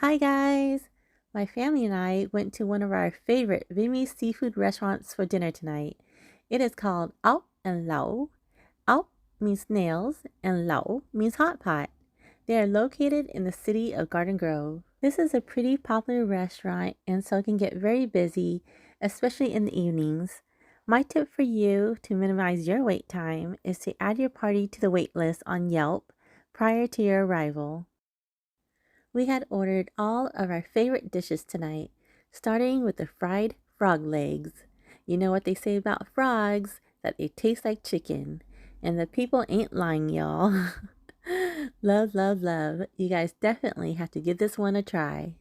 Hi guys! My family and I went to one of our favorite Vietnamese seafood restaurants for dinner tonight. It is called Oc Lau. Oc means snails and Lau means hot pot. They are located in the city of Garden Grove. This is a pretty popular restaurant and so it can get very busy, especially in the evenings. My tip for you to minimize your wait time is to add your party to the wait list on Yelp prior to your arrival. We had ordered all of our favorite dishes tonight, starting with the fried frog legs. You know what they say about frogs, that they taste like chicken. And the people ain't lying, y'all. Love, love, love. You guys definitely have to give this one a try.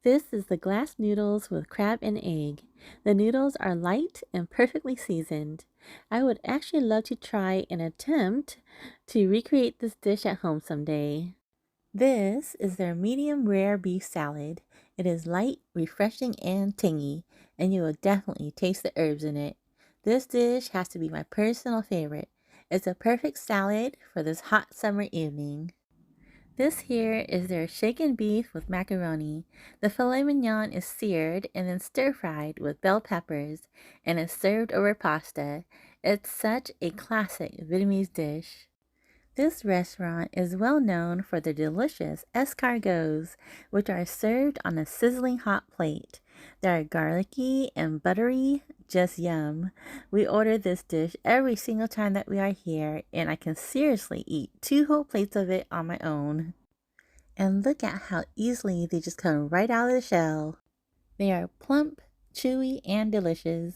This is the glass noodles with crab and egg. The noodles are light and perfectly seasoned. I would actually love to try an attempt to recreate this dish at home someday. This is their medium rare beef salad. It is light, refreshing, and tangy, and you will definitely taste the herbs in it. This dish has to be my personal favorite. It's a perfect salad for this hot summer evening. This here is their shaken beef with macaroni. The filet mignon is seared and then stir-fried with bell peppers and is served over pasta. It's such a classic Vietnamese dish. This restaurant is well known for their delicious escargots, which are served on a sizzling hot plate. They are garlicky and buttery, just yum. We order this dish every single time that we are here, and I can seriously eat 2 whole plates of it on my own. And look at how easily they just come right out of the shell. They are plump, chewy, and delicious.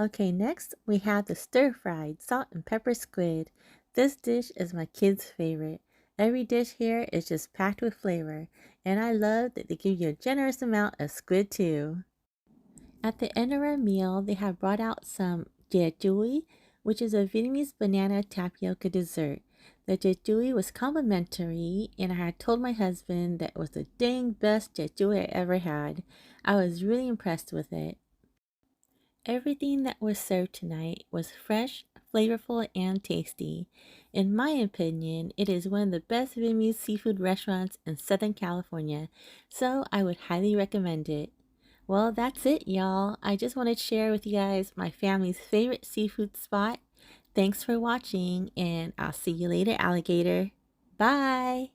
Okay, next we have the stir-fried salt and pepper squid. This dish is my kids' favorite. Every dish here is just packed with flavor, and I love that they give you a generous amount of squid too. At the end of our meal, they have brought out some Joui, which is a Vietnamese banana tapioca dessert. The Joui was complimentary, and I had told my husband that it was the dang best Joui I ever had. I was really impressed with it. Everything that was served tonight was fresh, flavorful, and tasty. In my opinion, it is one of the best Vietnamese seafood restaurants in Southern California, so I would highly recommend it. Well, that's it, y'all. I just wanted to share with you guys my family's favorite seafood spot. Thanks for watching, and I'll see you later, alligator. Bye!